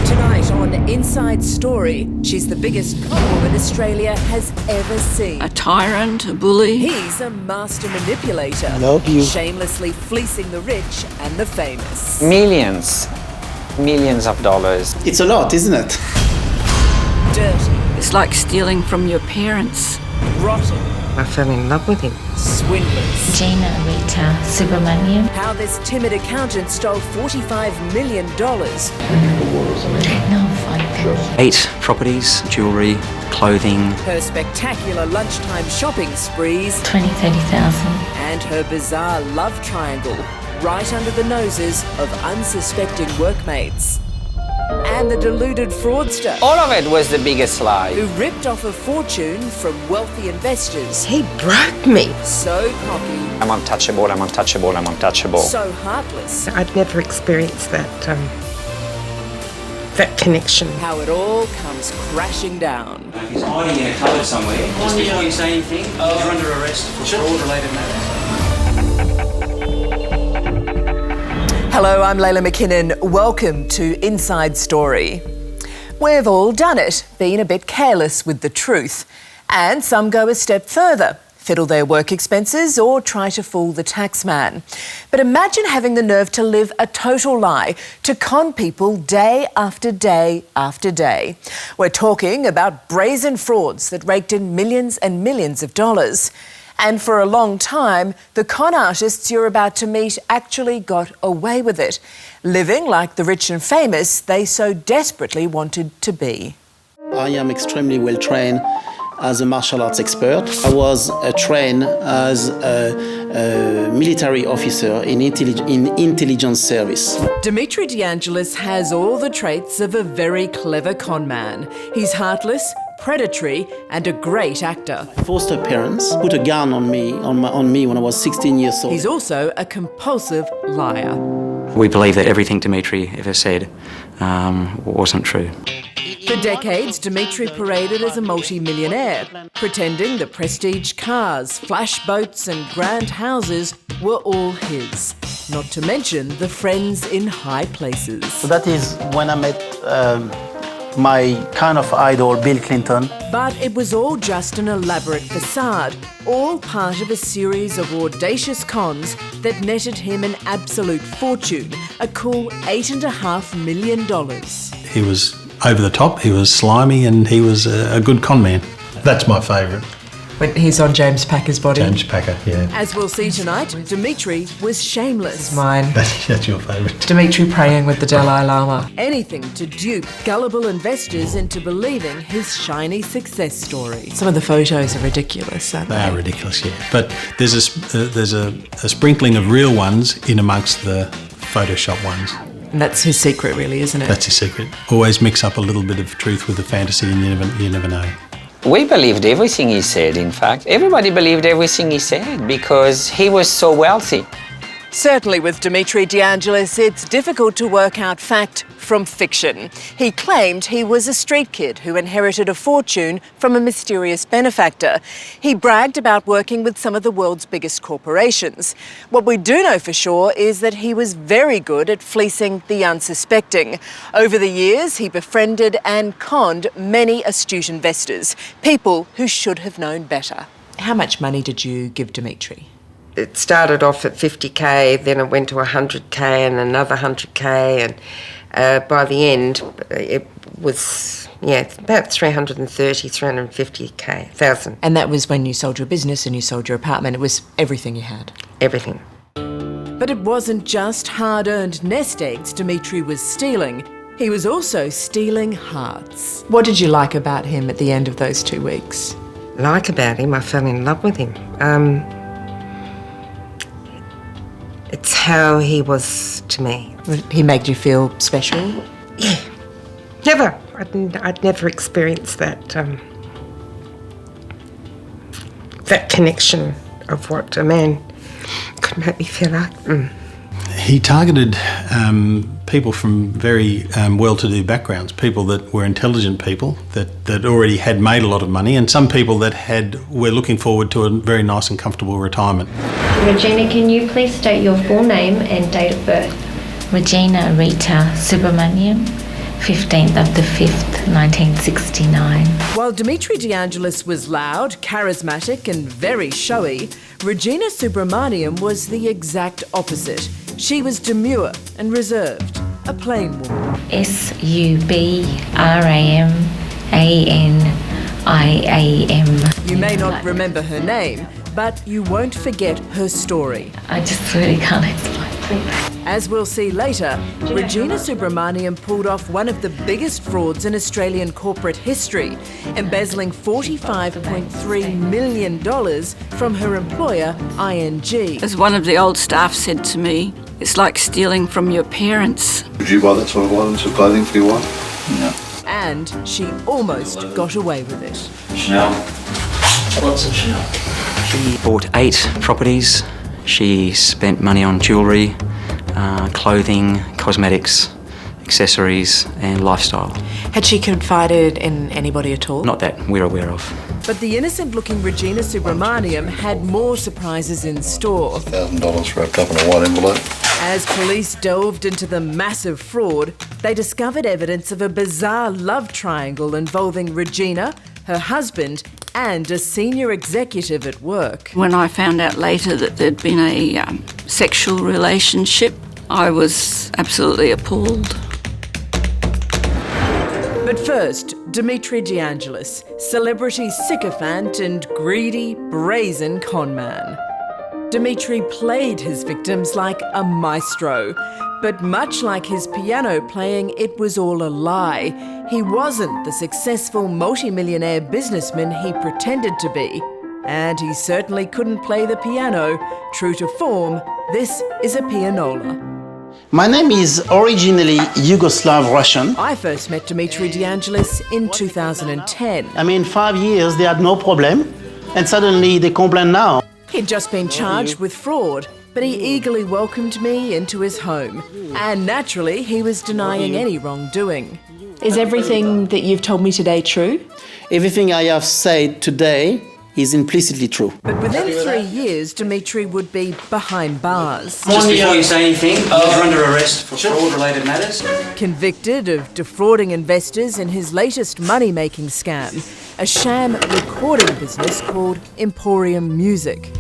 Tonight on Inside Story, she's the biggest conwoman Australia has ever seen. A tyrant, a bully. He's a master manipulator. Love you. Shamelessly fleecing the rich and the famous. Millions of dollars. It's a lot, isn't it? Dirty. It's like stealing from your parents. Rotten. I fell in love with him. Swindlers. Rita Subramaniam. How this timid accountant stole $45 million. No, fine. 8 properties, jewellery, clothing. Her spectacular lunchtime shopping sprees. 30,000. And her bizarre love triangle, right under the noses of unsuspecting workmates. And the deluded fraudster, All of it was the biggest lie. who ripped off a fortune from wealthy investors. He broke me. So cocky, I'm untouchable, I'm untouchable, I'm untouchable. so heartless, I'd never experienced that connection. how it all comes crashing down. He's hiding in a cupboard somewhere. Just before you say anything, he's under arrest for fraud-related matters. Hello, I'm Layla McKinnon. Welcome to Inside Story. We've all done it, been a bit careless with the truth. And some go a step further, fiddle their work expenses or try to fool the taxman. But imagine having the nerve to live a total lie, to con people day after day after day. We're talking about brazen frauds that raked in millions and millions of dollars. And for a long time, the con artists you're about to meet actually got away with it, living like the rich and famous they so desperately wanted to be. I am extremely well trained as a martial arts expert. I was trained as a military officer in intelligence service. Dimitri DeAngelis has all the traits of a very clever con man. He's heartless, predatory and a great actor. Foster parents put a gun on me when I was 16 years old. He's also a compulsive liar. We believe that everything Dimitri ever said wasn't true. For decades, Dimitri paraded as a multi-millionaire, pretending the prestige cars, flash boats and grand houses were all his. Not to mention the friends in high places. So that is when I met my kind of idol, Bill Clinton. But it was all just an elaborate facade, all part of a series of audacious cons that netted him an absolute fortune, a cool $8.5 million. He was over the top, he was slimy, and he was a good con man. That's my favourite. When he's on James Packer's body. James Packer, yeah. As we'll see tonight, Dimitri was shameless. Mine. That's your favourite. Dimitri praying with the Dalai Lama. Anything to dupe gullible investors into believing his shiny success story. Some of the photos are ridiculous, aren't They they? are ridiculous, yeah. But there's a sprinkling of real ones in amongst the Photoshop ones. And that's his secret, really, isn't it? That's his secret. Always mix up a little bit of truth with the fantasy, and you never know. We believed everything he said, in fact. Everybody believed everything he said because he was so wealthy. Certainly with Dimitri DeAngelis, it's difficult to work out fact from fiction. He claimed he was a street kid who inherited a fortune from a mysterious benefactor. He bragged about working with some of the world's biggest corporations. What we do know for sure is that he was very good at fleecing the unsuspecting. Over the years, he befriended and conned many astute investors, people who should have known better. How much money did you give Dimitri? It started off at 50k, then it went to 100k and another 100k, and by the end it was about 350,000. And that was when you sold your business and you sold your apartment. It was everything you had. Everything. But it wasn't just hard-earned nest eggs Dimitri was stealing. He was also stealing hearts. What did you like about him at the end of those 2 weeks? Like about him, I fell in love with him. It's how he was to me. He made you feel special? Yeah. Never. I'd never experienced that that connection of what a man could make me feel like. He targeted people from very well-to-do backgrounds, people that were intelligent people, that already had made a lot of money, and some people that were looking forward to a very nice and comfortable retirement. Regina, can you please state your full name and date of birth? Regina Rita Subramaniam, 15th of the 5th, 1969. While Dimitri De Angelis was loud, charismatic and very showy, Regina Subramaniam was the exact opposite. She was demure and reserved, a plain woman. Subramaniam. You may not remember her name, but you won't forget her story. I just really can't explain, please. As we'll see later, Regina Subramaniam pulled off one of the biggest frauds in Australian corporate history, embezzling $45.3 million from her employer, ING. As one of the old staff said to me, it's like stealing from your parents. Did you buy that sort of items of clothing for your wife? No. And she almost got away with it. Chanel. What's a Chanel? She bought 8 properties. She spent money on jewellery, clothing, cosmetics, accessories and lifestyle. Had she confided in anybody at all? Not that we're aware of. But the innocent-looking Regina Subramaniam had more surprises in store. $1,000 wrapped up in a white envelope. As police delved into the massive fraud, they discovered evidence of a bizarre love triangle involving Regina, her husband, and a senior executive at work. When I found out later that there'd been a sexual relationship, I was absolutely appalled. But first, Dimitri De Angelis, celebrity sycophant and greedy, brazen conman. Dimitri played his victims like a maestro, but much like his piano playing, it was all a lie. He wasn't the successful multimillionaire businessman he pretended to be. And he certainly couldn't play the piano. True to form, this is a pianola. My name is originally Yugoslav Russian. I first met Dimitri De Angelis in 2010. 5 years they had no problem, and suddenly they complain now. He'd just been charged with fraud, but he eagerly welcomed me into his home. And naturally, he was denying any wrongdoing. Is everything that you've told me today true? Everything I have said today is implicitly true. But within 3 years, Dimitri would be behind bars. Just before you say anything, you're under arrest for fraud-related matters. Convicted of defrauding investors in his latest money-making scam, a sham recording business called Emporium Music.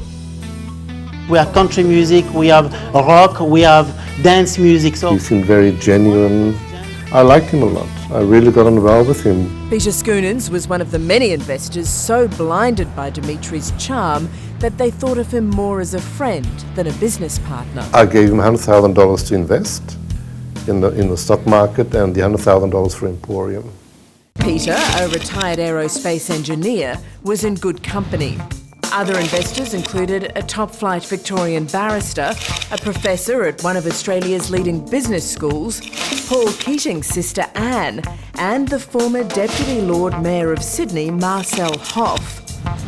We have country music, we have rock, we have dance music. So He seemed very genuine. I liked him a lot. I really got on well with him. Peter Schoonens was one of the many investors so blinded by Dimitri's charm that they thought of him more as a friend than a business partner. I gave him $100,000 to invest in the stock market and the $100,000 for Emporium. Peter, a retired aerospace engineer, was in good company. Other investors included a top-flight Victorian barrister, a professor at one of Australia's leading business schools, Paul Keating's sister Anne, and the former Deputy Lord Mayor of Sydney, Marcel Hoff.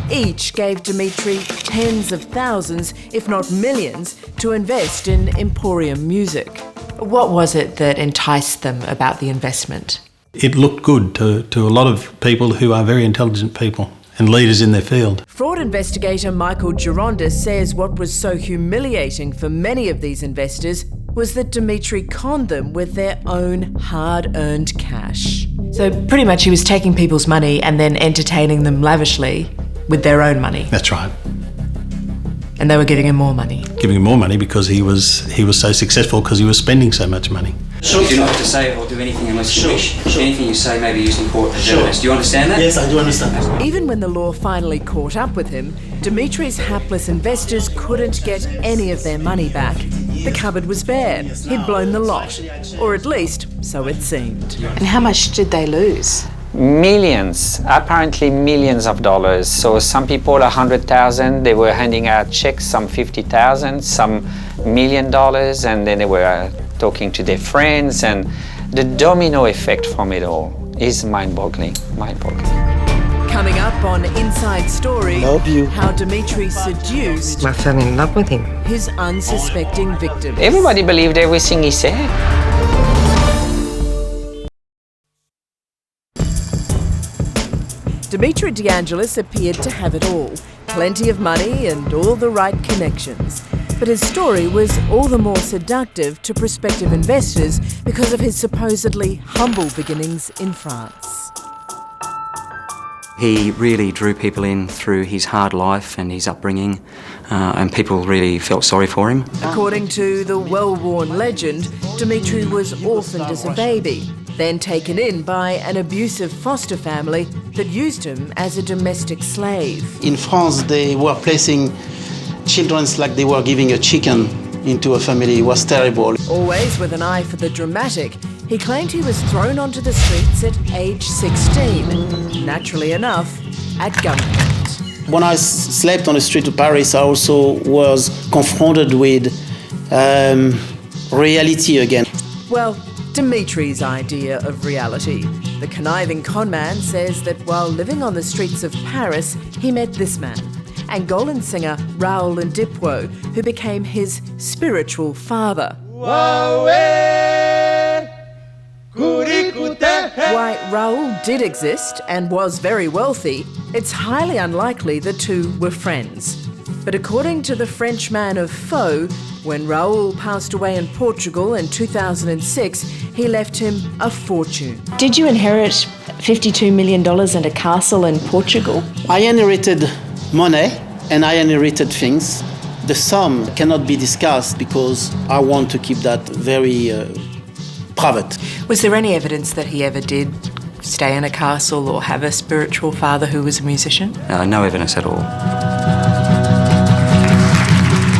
Each gave Dimitri tens of thousands, if not millions, to invest in Emporium Music. What was it that enticed them about the investment? It looked good to a lot of people who are very intelligent people and leaders in their field. Fraud investigator Michael Gironda says what was so humiliating for many of these investors was that Dimitri conned them with their own hard-earned cash. So pretty much he was taking people's money and then entertaining them lavishly with their own money. That's right. And they were giving him more money. Giving him more money because he was so successful because he was spending so much money. You do not have to say or do anything unless you wish. Anything you say may be used in court as evidence. Do you understand that? Yes, I do understand. Even when the law finally caught up with him, Dimitri's hapless investors couldn't get any of their money back. The cupboard was bare. He'd blown the lot. Or at least, so it seemed. And how much did they lose? Millions, apparently millions of dollars. So some people 100,000, they were handing out checks, some 50,000, some $1 million, and then they were talking to their friends, and the domino effect from it all is mind-boggling. Coming up on Inside Story, Love you. how Dimitri seduced I fell in love with him. his unsuspecting victims. Everybody believed everything he said. Dimitri De Angelis appeared to have it all. Plenty of money and all the right connections. But his story was all the more seductive to prospective investors because of his supposedly humble beginnings in France. He really drew people in through his hard life and his upbringing, and people really felt sorry for him. According to the well-worn legend, Dimitri was orphaned as a baby, then taken in by an abusive foster family that used him as a domestic slave. In France, they were placing children like they were giving a chicken into a family. It was terrible. Always with an eye for the dramatic, he claimed he was thrown onto the streets at age 16, naturally enough, at gunpoint. When I slept on the street of Paris, I also was confronted with reality again. Well, Dimitri's idea of reality. The conniving conman says that while living on the streets of Paris, he met this man, Angolan singer Raoul Ndipwo, who became his spiritual father. Why Raoul did exist and was very wealthy, it's highly unlikely the two were friends. But according to the French man of Faux, when Raoul passed away in Portugal in 2006, he left him a fortune. Did you inherit $52 million and a castle in Portugal? I inherited money and I inherited things. The sum cannot be discussed because I want to keep that very private. Was there any evidence that he ever did stay in a castle or have a spiritual father who was a musician? No evidence at all.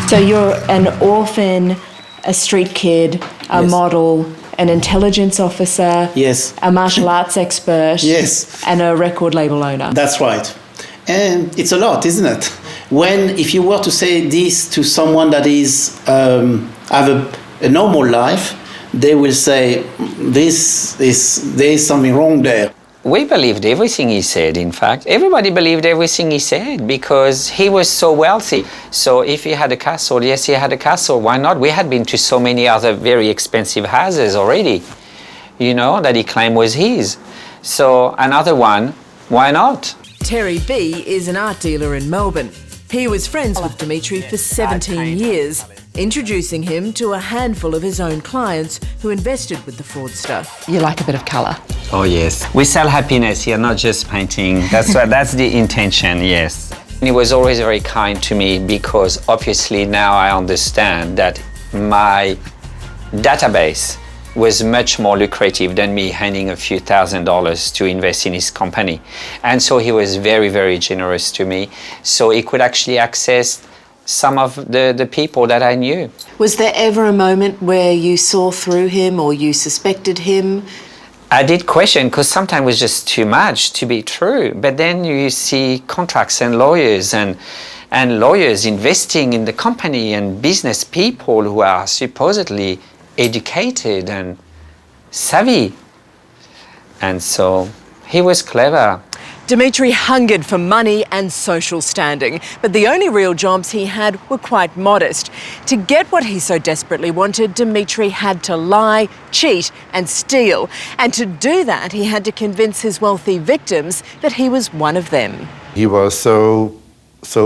So you're an orphan, a street kid, a model, an intelligence officer, yes, a martial arts expert, yes, and a record label owner. That's right. And it's a lot, isn't it? If you were to say this to someone that is have a normal life, they will say there is something wrong there. We believed everything he said, in fact. Everybody believed everything he said because he was so wealthy. So if he had a castle, yes, he had a castle. Why not? We had been to so many other very expensive houses already, that he claimed was his. So another one, why not? Terry B is an art dealer in Melbourne. He was friends with Dimitri for 17 years, introducing him to a handful of his own clients who invested with the fraudster. You like a bit of colour? Oh, yes. We sell happiness here, not just painting. That's the intention, yes. He was always very kind to me because obviously now I understand that my database was much more lucrative than me handing a few $1,000s to invest in his company. And so he was very, very generous to me. So he could actually access some of the people that I knew. Was there ever a moment where you saw through him or you suspected him? I did question because sometimes it was just too much to be true. But then you see contracts and lawyers and lawyers investing in the company and business people who are supposedly educated and savvy. And so he was clever. Dimitri hungered for money and social standing, but the only real jobs he had were quite modest. To get what he so desperately wanted, Dimitri had to lie, cheat and steal. And to do that, he had to convince his wealthy victims that he was one of them. He was so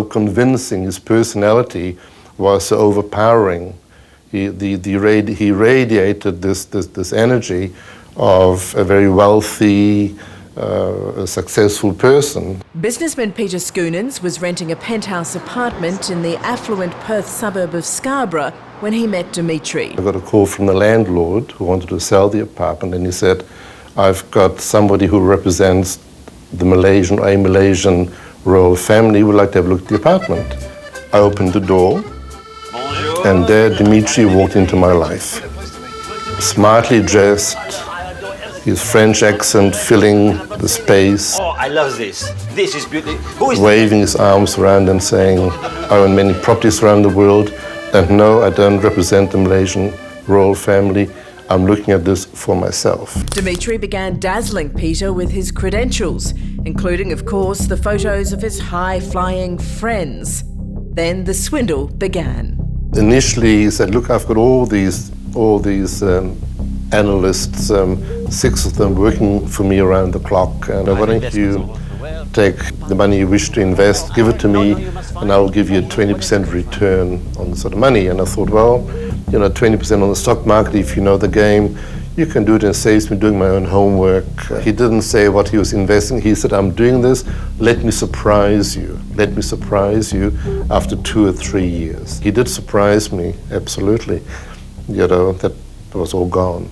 convincing, his personality was so overpowering. He radiated this energy of a very wealthy, a successful person. Businessman Peter Schoonens was renting a penthouse apartment in the affluent Perth suburb of Scarborough when he met Dimitri. I got a call from the landlord who wanted to sell the apartment, and he said, I've got somebody who represents a Malaysian royal family who would like to have a look at the apartment. I opened the door, and there Dimitri walked into my life. Smartly dressed, his French accent filling the space. Oh, I love this. This is beautiful. Waving his arms around and saying, I own many properties around the world, and no, I don't represent the Malaysian royal family. I'm looking at this for myself. Dimitri began dazzling Peter with his credentials, including, of course, the photos of his high-flying friends. Then the swindle began. Initially, he said, look, I've got all these analysts, 6 of them working for me around the clock, and why don't you take the money you wish to invest, give it to me, and I'll give you a 20% return on the sort of money. And I thought, well, 20% on the stock market, if you know the game, you can do it, and it saves me doing my own homework. He didn't say what he was investing. He said, I'm doing this, let me surprise you. Let me surprise you after 2 or 3 years. He did surprise me, absolutely. That was all gone.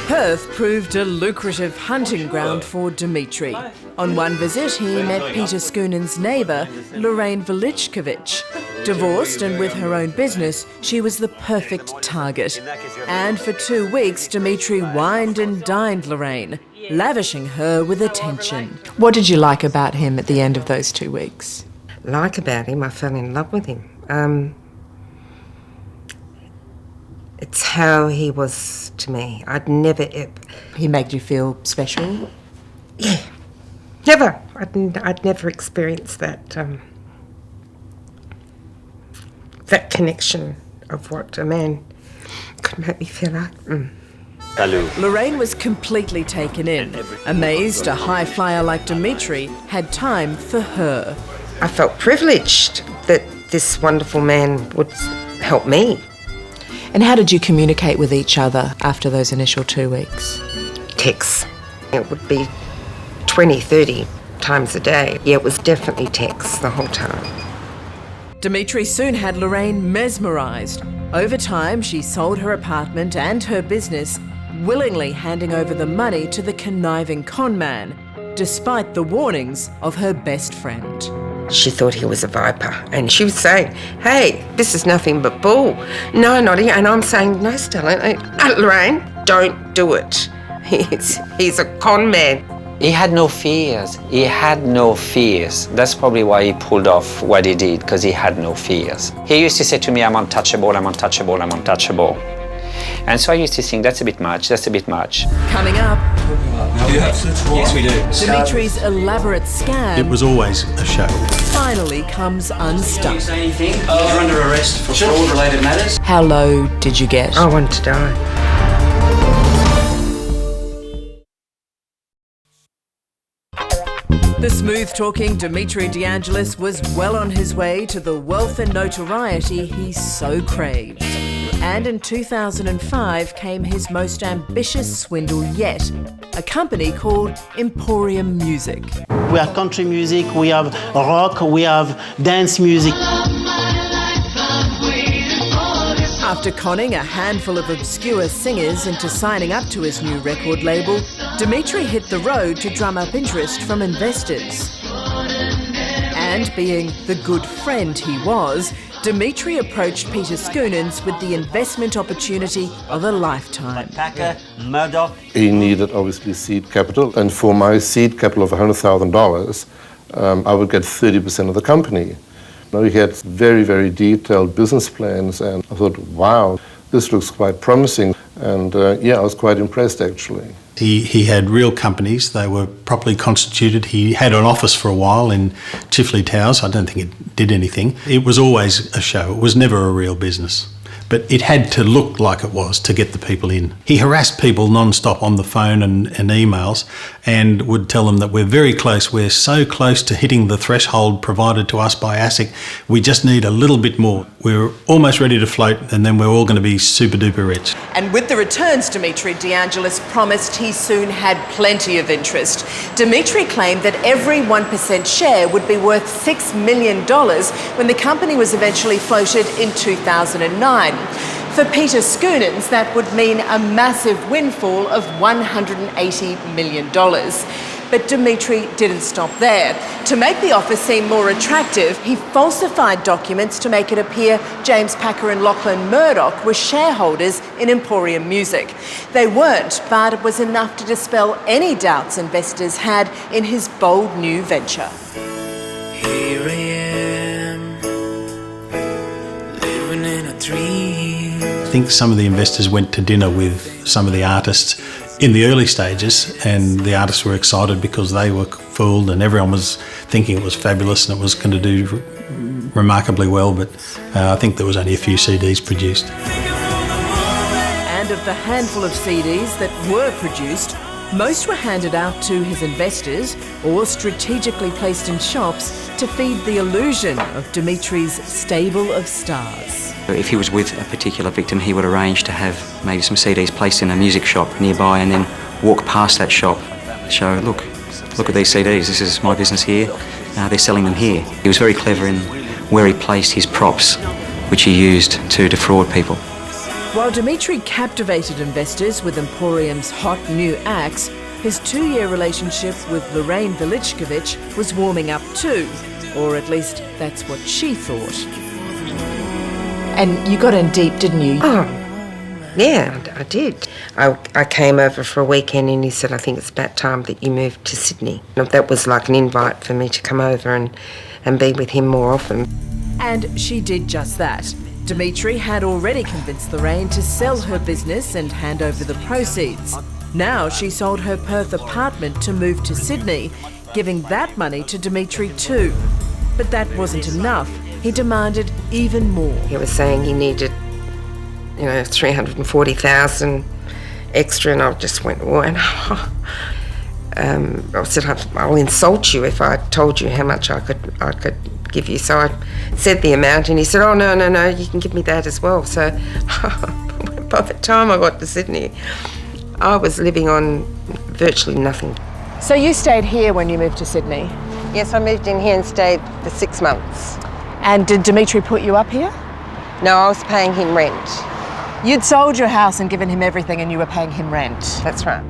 Perth proved a lucrative hunting ground for Dimitri. On one visit, he met Peter Schoonen's neighbour, Lorraine Velichkovich. Divorced and with her own business, she was the perfect target. And for 2 weeks, Dimitri wined and dined Lorraine, lavishing her with attention. What did you like about him at the end of those 2 weeks? Like about him, I fell in love with him. It's how he was to me. I'd never... He made you feel special? Yeah, never. I'd never experienced that that connection of what a man could make me feel like. Lorraine was completely taken in, amazed a high flyer like Dimitri had time for her. I felt privileged that this wonderful man would help me. And how did you communicate with each other after those initial 2 weeks? Texts. It would be 20, 30 times a day. Yeah, it was definitely texts the whole time. Dimitri soon had Lorraine mesmerised. Over time, she sold her apartment and her business, willingly handing over the money to the conniving con man, despite the warnings of her best friend. She thought he was a viper, and she was saying, hey, this is nothing but bull. No, Noddy. And I'm saying, no, Stella, Lorraine, don't do it. He's a con man. He had no fears. He had no fears. That's probably why he pulled off what he did, because he had no fears. He used to say to me, I'm untouchable, I'm untouchable, I'm untouchable. And so I used to think, that's a bit much, that's a bit much. Coming up, Yes, we do. Dimitri's elaborate scam. It was always a show. Finally comes unstuck. You say anything? You're under arrest for fraud-related matters. How low did you get? I wanted to die. The smooth-talking Dimitri DeAngelis was well on his way to the wealth and notoriety he so craved. And in 2005 came his most ambitious swindle yet, a company called Emporium Music. We have country music, we have rock, we have dance music. After conning a handful of obscure singers into signing up to his new record label, Dimitri hit the road to drum up interest from investors. And being the good friend he was, Dimitri approached Peter Schoonens with the investment opportunity of a lifetime. He needed, obviously, seed capital, and for my seed capital of $100,000, I would get 30% of the company. He had very, very detailed business plans, and I thought, wow, this looks quite promising. And I was quite impressed, actually. He had real companies. They were properly constituted. He had an office for a while in Chifley Towers. I don't think it did anything. It was always a show. It was never a real business. But it had to look like it was to get the people in. He harassed people non-stop on the phone and emails, and would tell them that we're very close, we're so close to hitting the threshold provided to us by ASIC, we just need a little bit more. We're almost ready to float, and then we're all going to be super duper rich. And with the returns Dimitri DeAngelis promised, he soon had plenty of interest. Dimitri claimed that every 1% share would be worth $6 million when the company was eventually floated in 2009. For Peter Schoonens, that would mean a massive windfall of $180 million. But Dimitri didn't stop there. To make the offer seem more attractive, he falsified documents to make it appear James Packer and Lachlan Murdoch were shareholders in Emporium Music. They weren't, but it was enough to dispel any doubts investors had in his bold new venture. Here I am, living in a dream. I think some of the investors went to dinner with some of the artists in the early stages, and the artists were excited because they were fooled, and everyone was thinking it was fabulous and it was going to do remarkably well, but I think there was only a few CDs produced. And of the handful of CDs that were produced, Most were handed out to his investors or strategically placed in shops to feed the illusion of Dimitri's stable of stars. If he was with a particular victim, he would arrange to have maybe some CDs placed in a music shop nearby and then walk past that shop, show, look at these CDs, this is my business here, they're selling them here. He was very clever in where he placed his props, which he used to defraud people. While Dimitri captivated investors with Emporium's hot new acts, his 2-year relationship with Lorraine Velichkovich was warming up too, or at least that's what she thought. And you got in deep, didn't you? Oh, yeah, I did. I came over for a weekend and he said, I think it's about time that you moved to Sydney. And that was like an invite for me to come over and be with him more often. And she did just that. Dimitri had already convinced Lorraine to sell her business and hand over the proceeds. Now she sold her Perth apartment to move to Sydney, giving that money to Dimitri too. But that wasn't enough. He demanded even more. He was saying he needed, $340,000 extra, and I just went, I said, I'll insult you if I told you how much I could give you. So I said the amount, and he said, oh, no, you can give me that as well. So by the time I got to Sydney, I was living on virtually nothing. So you stayed here when you moved to Sydney? Yes, I moved in here and stayed for 6 months. And did Dimitri put you up here? No, I was paying him rent. You'd sold your house and given him everything and you were paying him rent? That's right.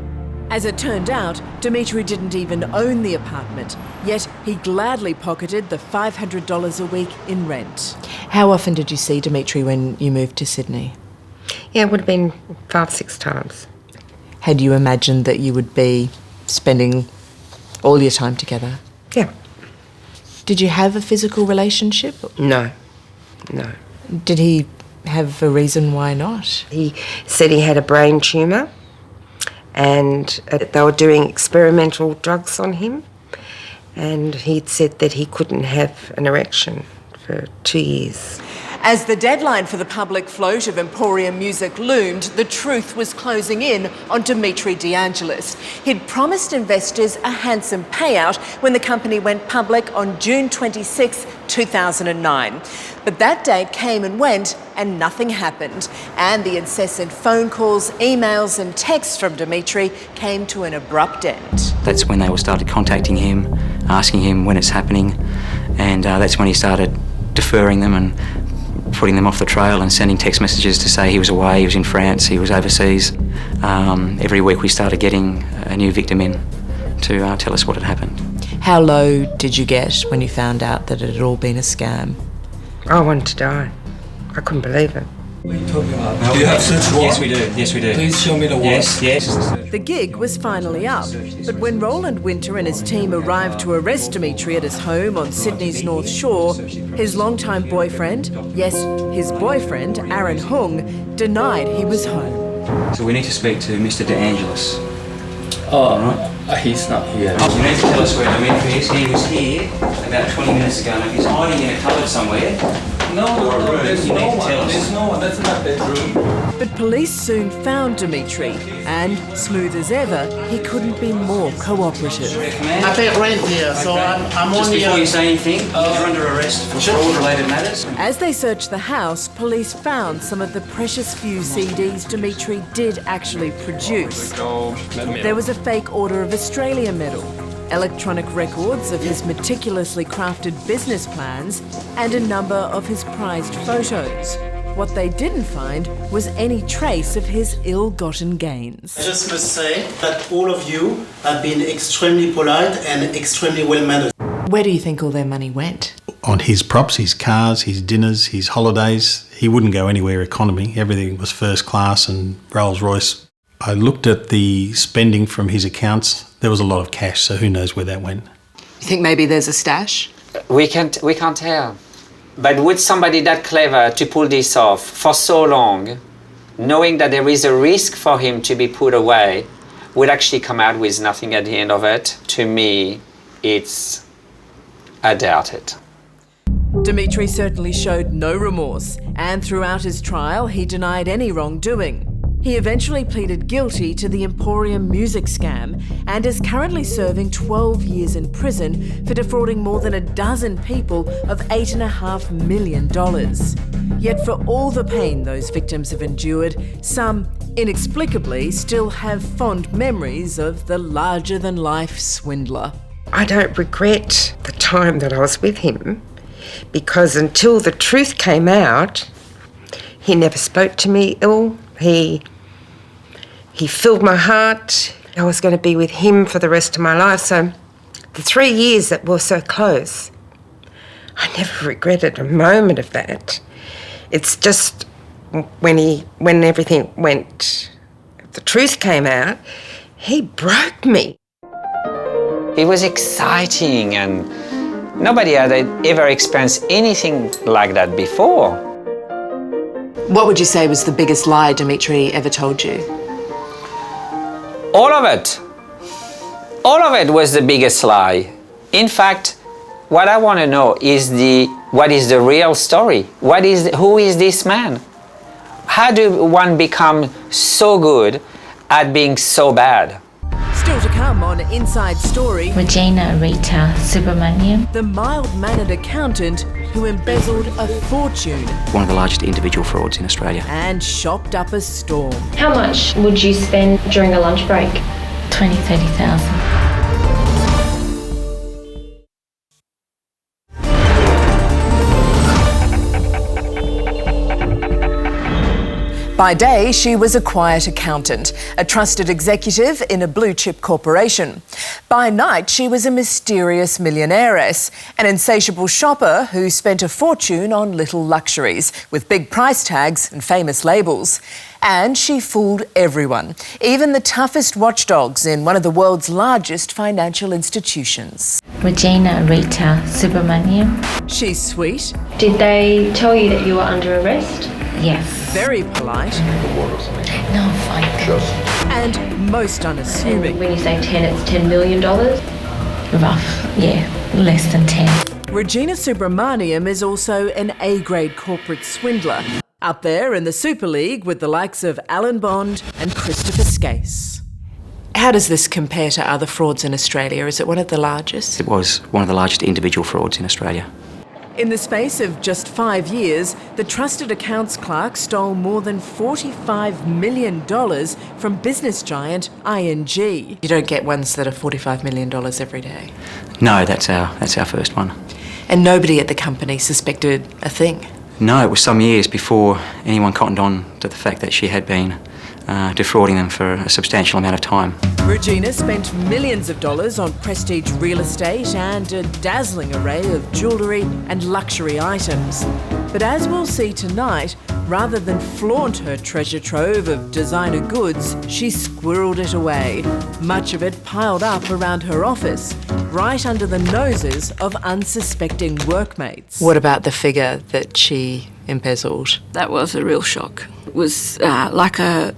As it turned out, Dimitri didn't even own the apartment, yet he gladly pocketed the $500 a week in rent. How often did you see Dimitri when you moved to Sydney? Yeah, it would have been 5-6 times. Had you imagined that you would be spending all your time together? Yeah. Did you have a physical relationship? No. Did he have a reason why not? He said he had a brain tumour and they were doing experimental drugs on him, and he'd said that he couldn't have an erection for 2 years. As the deadline for the public float of Emporium music loomed, the truth was closing in on Dimitri De Angelis. He'd promised investors a handsome payout when the company went public on June 26, 2009. But that date came and went and nothing happened. And the incessant phone calls, emails and texts from Dimitri came to an abrupt end. That's when they all started contacting him, asking him when it's happening, and that's when he started deferring them and putting them off the trail and sending text messages to say he was away, he was in France, he was overseas. Every week we started getting a new victim in to tell us what had happened. How low did you get when you found out that it had all been a scam? I wanted to die. I couldn't believe it. What are you talking about? Do you have search warrant? Yes, we do. Please show me the warrant. Yes. The gig was finally up, but when Roland Winter and his team arrived to arrest Dimitri at his home on Sydney's North Shore, his longtime boyfriend, yes, his boyfriend, Aaron Hung, denied he was home. So we need to speak to Mr. De Angelis. Oh, right. He's not here. You need to tell us where Dimitri is. He was here about 20 minutes ago, and if he's hiding in a cupboard somewhere, No, there's no one. There's no one. That's my bedroom. But police soon found Dimitri, and, smooth as ever, he couldn't be more cooperative. I pay rent here, so I'm Just only... before you say anything, you're under arrest for fraud-related matters. As they searched the house, police found some of the precious few CDs Dimitri did actually produce. There was a fake Order of Australia medal, electronic records of his meticulously crafted business plans, and a number of his prized photos. What they didn't find was any trace of his ill-gotten gains. I just must say that all of you have been extremely polite and extremely well-mannered. Where do you think all their money went? On his props, his cars, his dinners, his holidays. He wouldn't go anywhere economy. Everything was first class and Rolls Royce. I looked at the spending from his accounts. There was a lot of cash, so who knows where that went. You think maybe there's a stash? We can't tell. But would somebody that clever to pull this off for so long, knowing that there is a risk for him to be put away, would actually come out with nothing at the end of it? To me, I doubt it. Dimitri certainly showed no remorse, and throughout his trial, he denied any wrongdoing. He eventually pleaded guilty to the Emporium music scam and is currently serving 12 years in prison for defrauding more than a dozen people of $8.5 million. Yet for all the pain those victims have endured, some, inexplicably, still have fond memories of the larger-than-life swindler. I don't regret the time that I was with him, because until the truth came out, he never spoke to me ill. He filled my heart. I was going to be with him for the rest of my life. So the 3 years that were so close, I never regretted a moment of that. It's just when everything went, the truth came out, he broke me. It was exciting, and nobody had ever experienced anything like that before. What would you say was the biggest lie Dimitri ever told you? All of it. All of it was the biggest lie. In fact, what I want to know is what is the real story? Who is this man? How do one become so good at being so bad? Still to come on Inside Story, Regina Rita Subramaniam. the mild-mannered accountant who embezzled a fortune One of the largest individual frauds in Australia. and shopped up a storm. How much would you spend during a lunch break? 20,000-30,000. By day, she was a quiet accountant, a trusted executive in a blue-chip corporation. By night, she was a mysterious millionairess, an insatiable shopper who spent a fortune on little luxuries, with big price tags and famous labels. And she fooled everyone, even the toughest watchdogs in one of the world's largest financial institutions. Regina Rita Subramaniam. She's sweet. Did they tell you that you were under arrest? Yes. Very polite. No, fine. And most unassuming. When you say 10, it's $10 million? Rough, yeah. Less than 10. Regina Subramaniam is also an A-grade corporate swindler, up there in the Super League with the likes of Alan Bond and Christopher Skase. How does this compare to other frauds in Australia? Is it one of the largest? It was one of the largest individual frauds in Australia. In the space of just 5 years, the trusted accounts clerk stole more than $45 million from business giant ING. You don't get ones that are $45 million every day. No, that's our first one. And nobody at the company suspected a thing. No, it was some years before anyone cottoned on to the fact that she had been defrauding them for a substantial amount of time. Regina spent millions of dollars on prestige real estate and a dazzling array of jewellery and luxury items. But as we'll see tonight, rather than flaunt her treasure trove of designer goods, she squirreled it away, much of it piled up around her office, right under the noses of unsuspecting workmates. What about the figure that she embezzled? That was a real shock. It was like a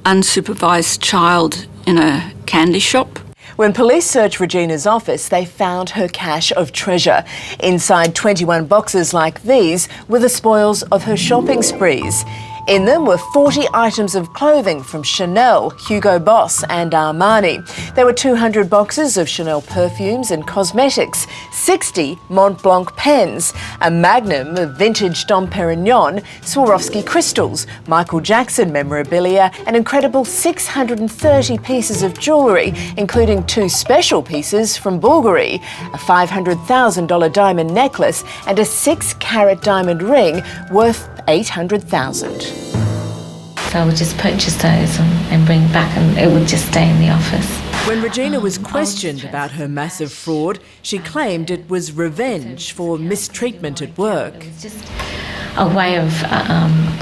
unsupervised child in a candy shop. When police searched Regina's office, they found her cache of treasure. Inside 21 boxes like these were the spoils of her shopping sprees. In them were 40 items of clothing from Chanel, Hugo Boss and Armani. There were 200 boxes of Chanel perfumes and cosmetics, 60 Mont Blanc pens, a magnum of vintage Dom Perignon, Swarovski crystals, Michael Jackson memorabilia, an incredible 630 pieces of jewellery, including 2 special pieces from Bulgari, a $500,000 diamond necklace and a 6-carat diamond ring worth $800,000. So I would just purchase those and bring back, and it would just stay in the office. When Regina was questioned about her massive fraud, she claimed it was revenge for mistreatment at work. It was just a way of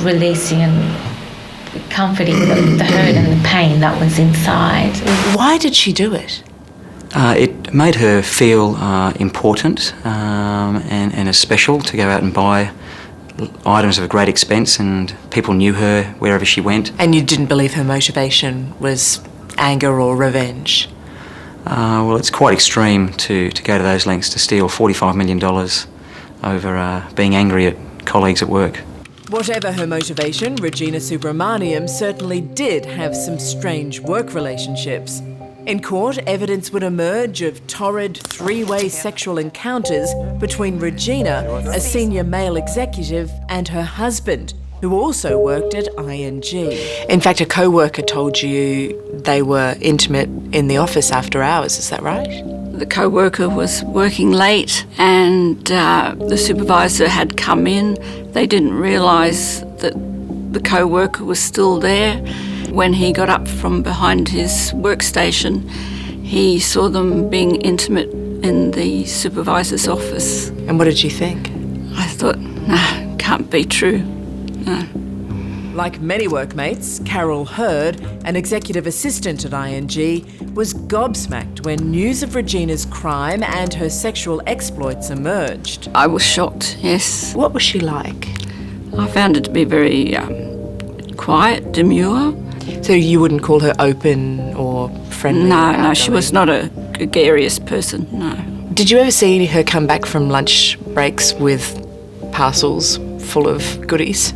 releasing and comforting the hurt and the pain that was inside. Why did she do it? It made her feel important and as special to go out and buy items of great expense, and people knew her wherever she went. And you didn't believe her motivation was anger or revenge? Well, it's quite extreme to go to those lengths to steal $45 million over being angry at colleagues at work. Whatever her motivation, Regina Subramaniam certainly did have some strange work relationships. In court, evidence would emerge of torrid three-way sexual encounters between Regina, a senior male executive, and her husband, who also worked at ING. In fact, a co-worker told you they were intimate in the office after hours, is that right? The co-worker was working late and the supervisor had come in. They didn't realise that the co-worker was still there. When he got up from behind his workstation, he saw them being intimate in the supervisor's office. And what did you think? I thought, nah, can't be true. No. Like many workmates, Carol Hurd, an executive assistant at ING, was gobsmacked when news of Regina's crime and her sexual exploits emerged. I was shocked, yes. What was she like? I found her to be very quiet, demure. So you wouldn't call her open or friendly? No, she was not a gregarious person, no. Did you ever see her come back from lunch breaks with parcels full of goodies?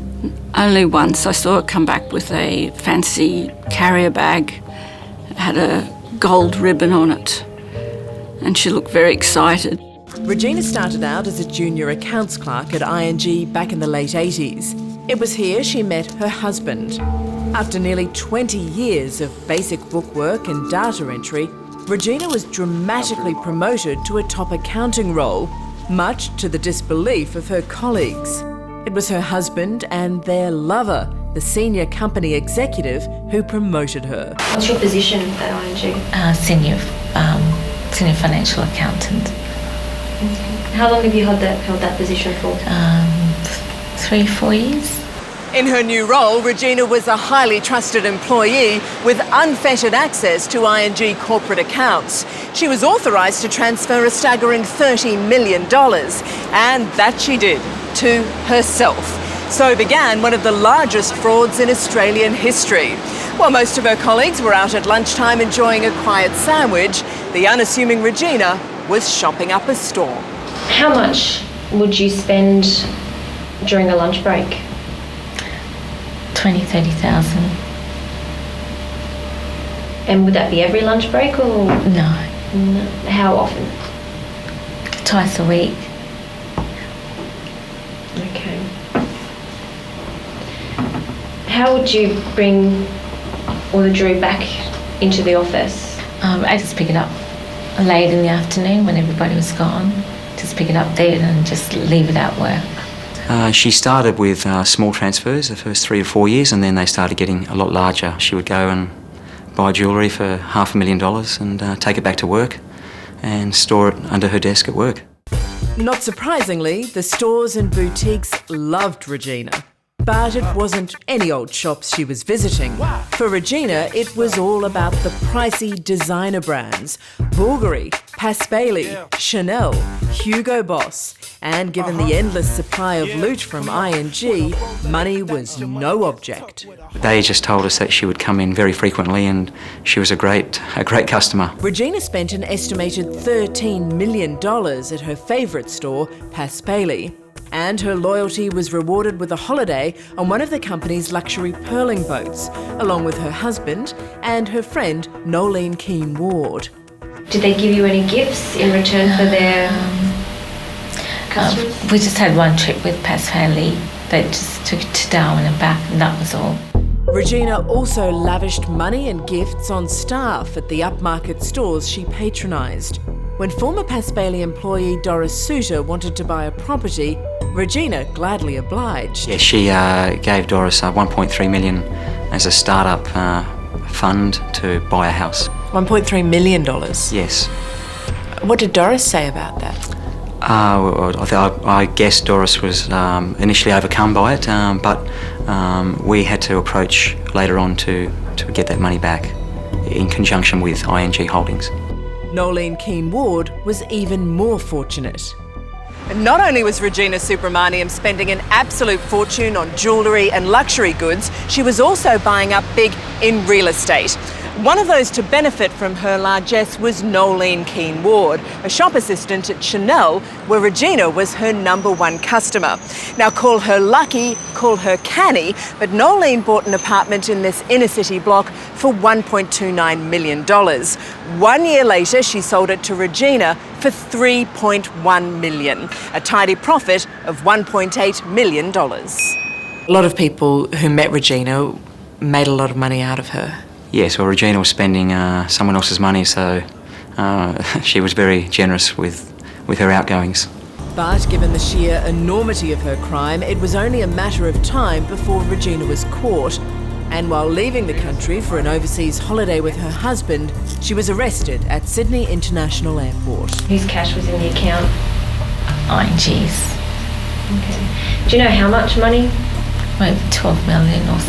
Only once. I saw her come back with a fancy carrier bag. It had a gold ribbon on it, and she looked very excited. Regina started out as a junior accounts clerk at ING back in the late 80s. It was here she met her husband. After nearly 20 years of basic bookwork and data entry, Regina was dramatically promoted to a top accounting role, much to the disbelief of her colleagues. It was her husband and their lover, the senior company executive, who promoted her. What's your position at ING? Senior financial accountant. How long have you held that position for? 3-4 years. In her new role, Regina was a highly trusted employee with unfettered access to ING corporate accounts. She was authorised to transfer a staggering $30 million, and that she did, to herself. So began one of the largest frauds in Australian history. While most of her colleagues were out at lunchtime enjoying a quiet sandwich, the unassuming Regina was shopping up a storm. How much would you spend during a lunch break? 20,000-30,000. And would that be every lunch break or? No. How often? Twice a week. Okay. How would you bring Audrey back into the office? I just pick it up late in the afternoon when everybody was gone. Just pick it up there and just leave it at work. She started with small transfers the first 3 or 4 years, and then they started getting a lot larger. She would go and buy jewellery for $500,000 and take it back to work and store it under her desk at work. Not surprisingly, the stores and boutiques loved Regina. But it wasn't any old shops she was visiting. For Regina, it was all about the pricey designer brands: Bulgari, Paspaley, Chanel, Hugo Boss. And given the endless supply of loot from ING, money was no object. They just told us that she would come in very frequently, and she was a great customer. Regina spent an estimated $13 million at her favourite store, Paspaley. And her loyalty was rewarded with a holiday on one of the company's luxury pearling boats, along with her husband and her friend Nolene Keane Ward. Did they give you any gifts in return for their customers? We just had one trip with Paspaley. They just took it to Darwin and back, and that was all. Regina also lavished money and gifts on staff at the upmarket stores she patronised. When former Paspaley employee Doris Suter wanted to buy a property, Regina gladly obliged. Yeah, she gave Doris $1.3 million as a start-up fund to buy a house. $1.3 million? Yes. What did Doris say about that? I guess Doris was initially overcome by it, but we had to approach later on to get that money back in conjunction with ING Holdings. Nolene Keane Ward was even more fortunate. Not only was Regina Subramaniam spending an absolute fortune on jewellery and luxury goods, she was also buying up big in real estate. One of those to benefit from her largesse was Nolene Keane-Ward, a shop assistant at Chanel, where Regina was her #1 customer. Now, call her lucky, call her canny, but Nolene bought an apartment in this inner-city block for $1.29 million. 1 year later, she sold it to Regina for $3.1 million, a tidy profit of $1.8 million. A lot of people who met Regina made a lot of money out of her. Yes, well, Regina was spending someone else's money, so she was very generous with her outgoings. But given the sheer enormity of her crime, it was only a matter of time before Regina was caught. And while leaving the country for an overseas holiday with her husband, she was arrested at Sydney International Airport. Whose cash was in the account? ING's. Okay. Do you know how much money? Well, 12 million or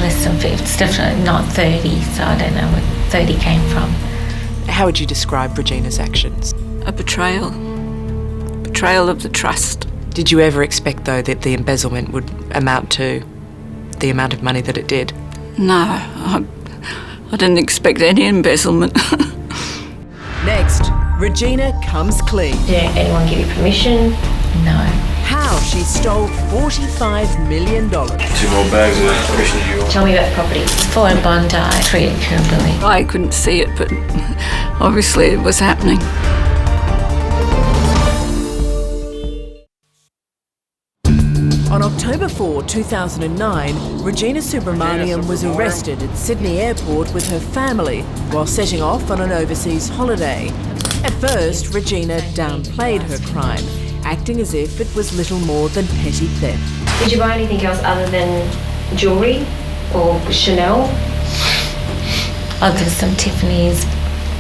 less than 50. It's definitely not 30, so I don't know where 30 came from. How would you describe Regina's actions? A betrayal. Betrayal of the trust. Did you ever expect, though, that the embezzlement would amount to the amount of money that it did? No, I didn't expect any embezzlement. Next, Regina comes clean. Did anyone give you permission? No. How she stole $45 million. 2 more bags of permission to you. Tell me about the property. 4 in Bondi, 3 at Kimberley. I couldn't see it, but obviously it was happening. On October 4, 2009, Regina Subramaniam was arrested at Sydney Airport with her family while setting off on an overseas holiday. At first, Regina downplayed her crime, acting as if it was little more than petty theft. Did you buy anything else other than jewellery or Chanel? Oh, there's some Tiffany's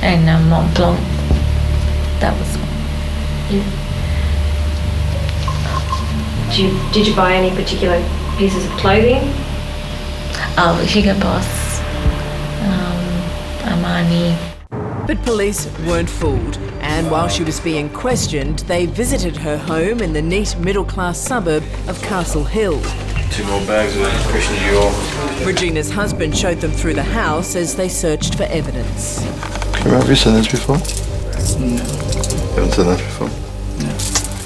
and Mont Blanc. That was all. Did you buy any particular pieces of clothing? Oh, Hugo Boss, Armani. But police weren't fooled, and while she was being questioned, they visited her home in the neat middle-class suburb of Castle Hill. 2 more bags of permission to you. Regina's husband showed them through the house as they searched for evidence. Can you remember you seen this before? No. You haven't seen this before?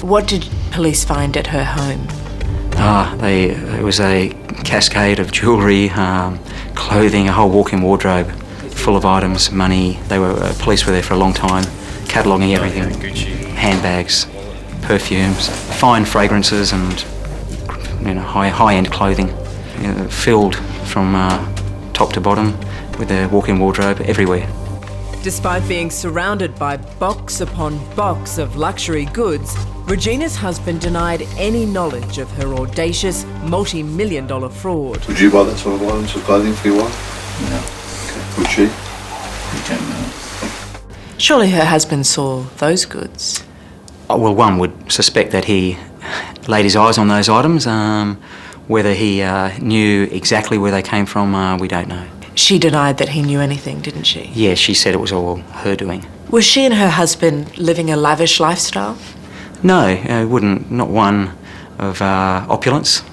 No. What did police find at her home? It was a cascade of jewellery, clothing, a whole walk-in wardrobe full of items, money. Police were there for a long time, cataloguing everything. Handbags, perfumes, fine fragrances and high-end clothing, filled from top to bottom with a walk-in wardrobe everywhere. Despite being surrounded by box upon box of luxury goods, Regina's husband denied any knowledge of her audacious multi-million-dollar fraud. Would you buy that sort of items of clothing for your wife? No. Okay. Would she? I don't know. Surely her husband saw those goods. Well, one would suspect that he laid his eyes on those items. Whether he knew exactly where they came from, we don't know. She denied that he knew anything, didn't she? Yeah, she said it was all her doing. Was she and her husband living a lavish lifestyle? No, not one of opulence.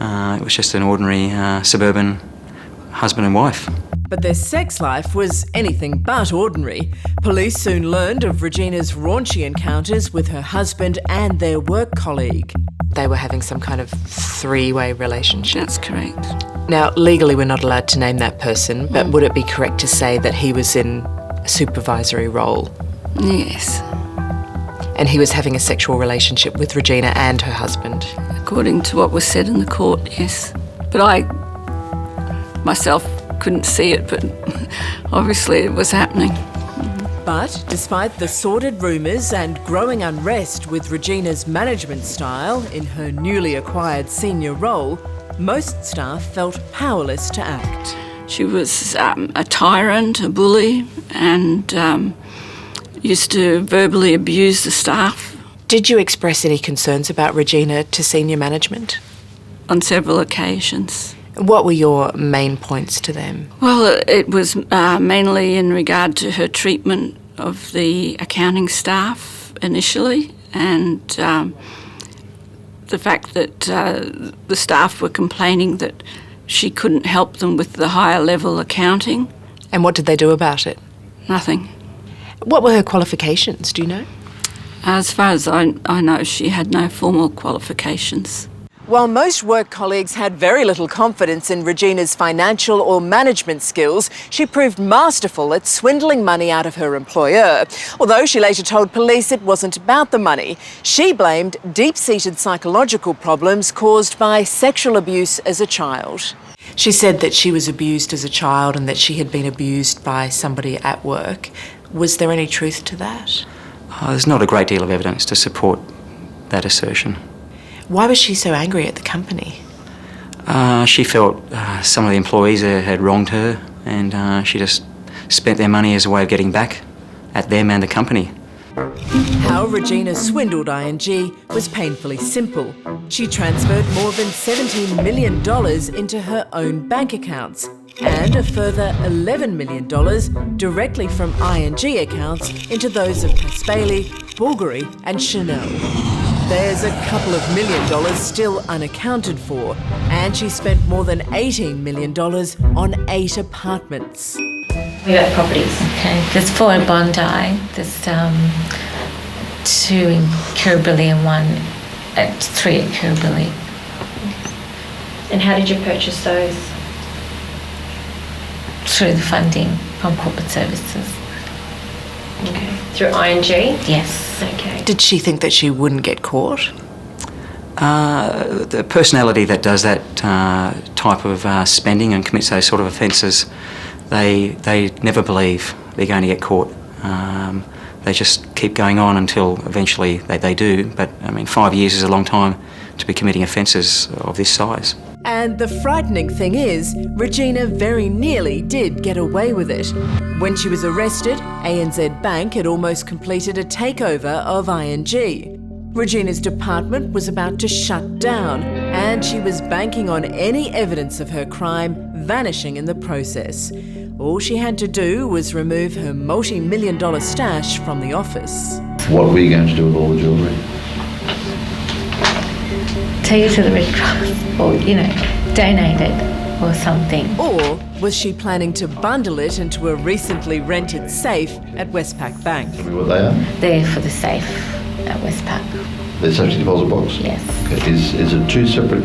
It was just an ordinary suburban husband and wife. But their sex life was anything but ordinary. Police soon learned of Regina's raunchy encounters with her husband and their work colleague. They were having some kind of three-way relationship. That's correct. Now, legally we're not allowed to name that person, but would it be correct to say that he was in a supervisory role? Yes. And he was having a sexual relationship with Regina and her husband? According to what was said in the court, yes. But I myself couldn't see it, but obviously it was happening. But despite the sordid rumours and growing unrest with Regina's management style in her newly acquired senior role, most staff felt powerless to act. She was a tyrant, a bully, and used to verbally abuse the staff. Did you express any concerns about Regina to senior management? On several occasions. What were your main points to them? Well, it was mainly in regard to her treatment of the accounting staff initially, and the fact that the staff were complaining that she couldn't help them with the higher level accounting, And what did they do about it? Nothing. What were her qualifications, do you know? As far as I know, she had no formal qualifications. While most work colleagues had very little confidence in Regina's financial or management skills, she proved masterful at swindling money out of her employer. Although she later told police it wasn't about the money, she blamed deep-seated psychological problems caused by sexual abuse as a child. She said that she was abused as a child and that she had been abused by somebody at work. Was there any truth to that? There's not a great deal of evidence to support that assertion. Why was she so angry at the company? She felt some of the employees had wronged her, and she just spent their money as a way of getting back at them and the company. How Regina swindled ING was painfully simple. She transferred more than $17 million into her own bank accounts and a further $11 million directly from ING accounts into those of Paspaly, Bulgari and Chanel. There's a couple of $1 million still unaccounted for, and she spent more than $18 million on 8 apartments. We got properties. Okay, there's 4 in Bondi, there's 2 in Kirribilli and 3 at Kirribilli. And how did you purchase those? Through the funding from corporate services. Okay. Through ING? Yes. Okay. Did she think that she wouldn't get caught? The personality that does that type of spending and commits those sort of offences, they never believe they're going to get caught. They just keep going on until eventually they do. But, I mean, 5 years is a long time to be committing offences of this size. And the frightening thing is, Regina very nearly did get away with it. When she was arrested, ANZ Bank had almost completed a takeover of ING. Regina's department was about to shut down, and she was banking on any evidence of her crime vanishing in the process. All she had to do was remove her multi-million-dollar stash from the office. What were you going to do with all the jewellery? Take it to the Red Cross or, donate it or something. Or was she planning to bundle it into a recently rented safe at Westpac Bank? Tell me what they are. They're for the safe at Westpac. They're safety deposit box? Yes. Okay. Is it 2 separate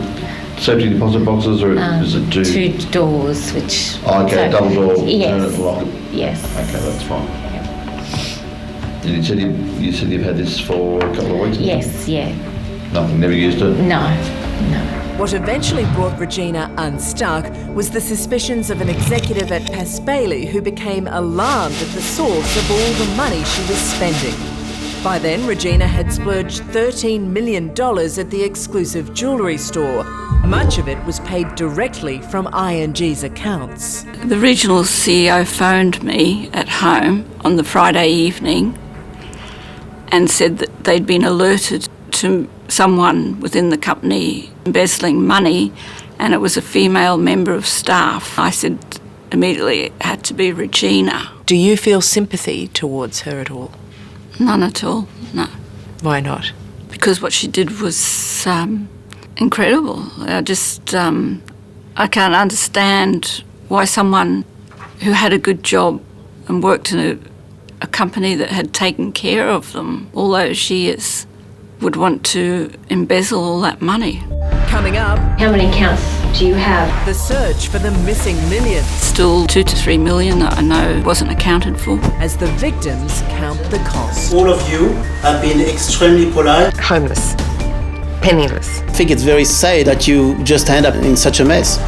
safety deposit boxes or is it 2? 2 doors which... Oh, okay, double door, yes. turn it and lock it? Yes. Okay, that's fine. Yep. And you said you've had this for a couple of weeks? Yes, yeah. Nothing, never used it? No. What eventually brought Regina unstuck was the suspicions of an executive at Paspaly who became alarmed at the source of all the money she was spending. By then, Regina had splurged $13 million at the exclusive jewellery store. Much of it was paid directly from ING's accounts. The regional CEO phoned me at home on the Friday evening and said that they'd been alerted to someone within the company embezzling money, and it was a female member of staff. I said immediately it had to be Regina. Do you feel sympathy towards her at all? None at all, no. Why not? Because what she did was incredible. I can't understand why someone who had a good job and worked in a company that had taken care of them all those years would want to embezzle all that money. Coming up, how many counts do you have? The search for the missing millions. Still 2 to 3 million that I know wasn't accounted for. As the victims count the cost. All of you have been extremely polite. Homeless. Penniless. I think it's very sad that you just end up in such a mess.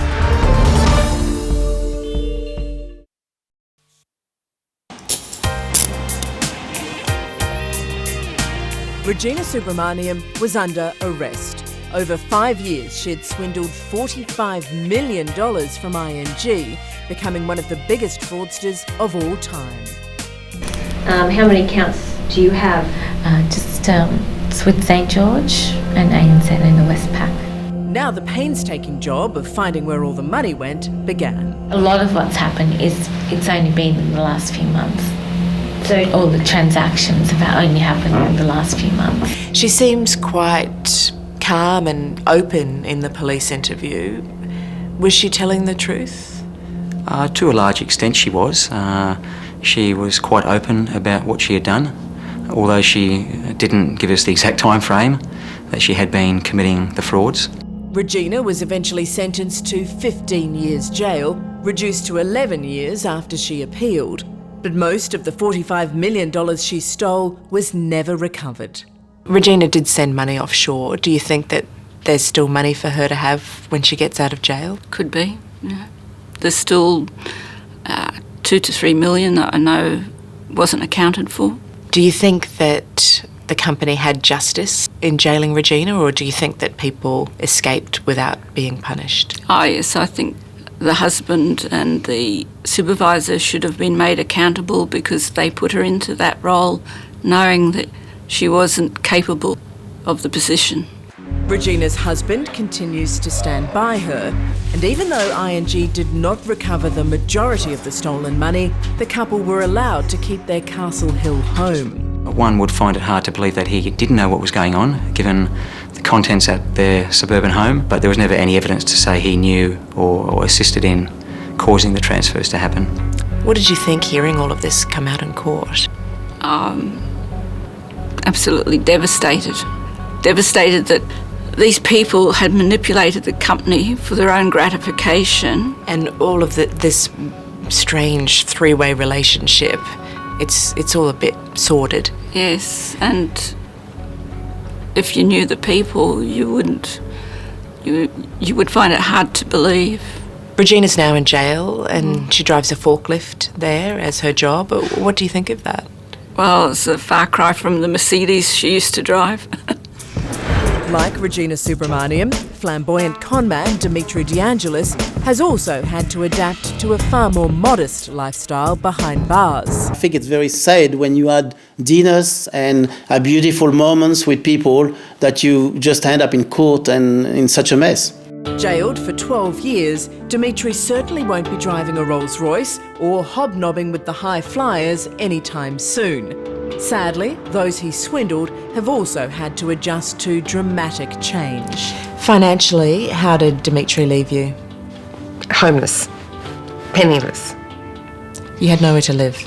Regina Subramaniam was under arrest. Over 5 years, she had swindled $45 million from ING, becoming one of the biggest fraudsters of all time. How many counts do you have? It's with St George and ANZ in the Westpac. Now the painstaking job of finding where all the money went began. A lot of what's happened is it's only been in the last few months. So all the transactions have only happened in the last few months. She seems quite calm and open in the police interview. Was she telling the truth? To a large extent she was. She was quite open about what she had done, although she didn't give us the exact time frame that she had been committing the frauds. Regina was eventually sentenced to 15 years jail, reduced to 11 years after she appealed. But most of the $45 million she stole was never recovered. Regina did send money offshore. Do you think that there's still money for her to have when she gets out of jail? Could be, yeah. There's still 2 to 3 million that I know wasn't accounted for. Do you think that the company had justice in jailing Regina, or do you think that people escaped without being punished? Oh yes, I think the husband and the supervisor should have been made accountable because they put her into that role knowing that she wasn't capable of the position. Regina's husband continues to stand by her, and even though ING did not recover the majority of the stolen money, the couple were allowed to keep their Castle Hill home. One would find it hard to believe that he didn't know what was going on, given the contents at their suburban home, but there was never any evidence to say he knew or assisted in causing the transfers to happen. What did you think hearing all of this come out in court? Absolutely devastated. Devastated that these people had manipulated the company for their own gratification. And all of this strange three-way relationship, it's all a bit sordid. Yes, and if you knew the people, you would find it hard to believe. Regina's now in jail and she drives a forklift there as her job. What do you think of that? Well, it's a far cry from the Mercedes she used to drive. Like Regina Subramaniam, flamboyant conman Dimitri DeAngelis has also had to adapt to a far more modest lifestyle behind bars. I think it's very sad when you had dinners and beautiful moments with people that you just end up in court and in such a mess. Jailed for 12 years, Dimitri certainly won't be driving a Rolls-Royce or hobnobbing with the high flyers anytime soon. Sadly, those he swindled have also had to adjust to dramatic change. Financially, how did Dimitri leave you? Homeless, penniless. You had nowhere to live?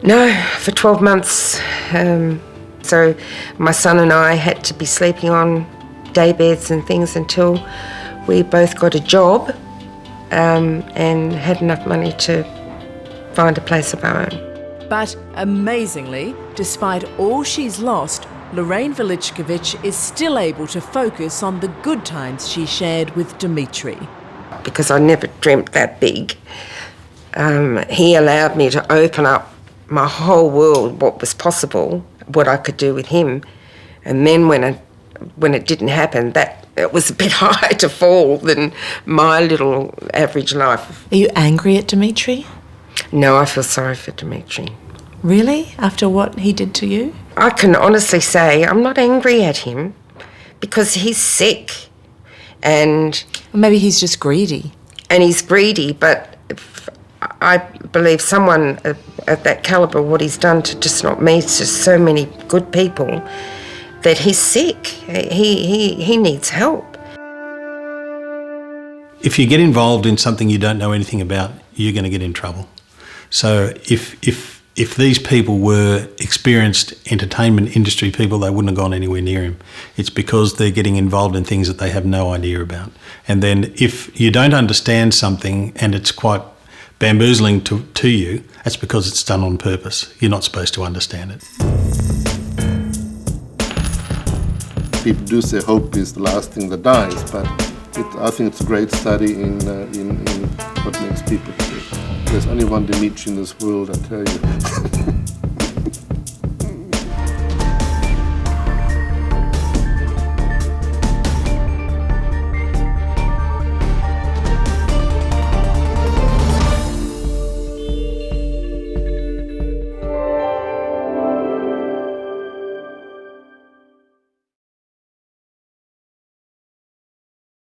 No, for 12 months. So my son and I had to be sleeping on day beds and things until we both got a job and had enough money to find a place of our own. But amazingly, despite all she's lost, Lorraine Velichkovich is still able to focus on the good times she shared with Dimitri. Because I never dreamt that big. He allowed me to open up my whole world, what was possible, what I could do with him. And then when it didn't happen, that it was a bit higher to fall than my little average life. Are you angry at Dimitri? No, I feel sorry for Dimitri. Really? After what he did to you? I can honestly say I'm not angry at him because he's sick and... Or maybe he's just greedy. And he's greedy, but I believe someone at that calibre, what he's done to just not me, to so many good people, that he's sick. He needs help. If you get involved in something you don't know anything about, you're going to get in trouble. So if these people were experienced entertainment industry people, they wouldn't have gone anywhere near him. It's because they're getting involved in things that they have no idea about. And then if you don't understand something and it's quite bamboozling to you, that's because it's done on purpose. You're not supposed to understand it. People do say hope is the last thing that dies, but I think it's a great study in what makes people tick. There's only one Dimitri in this world, I tell you.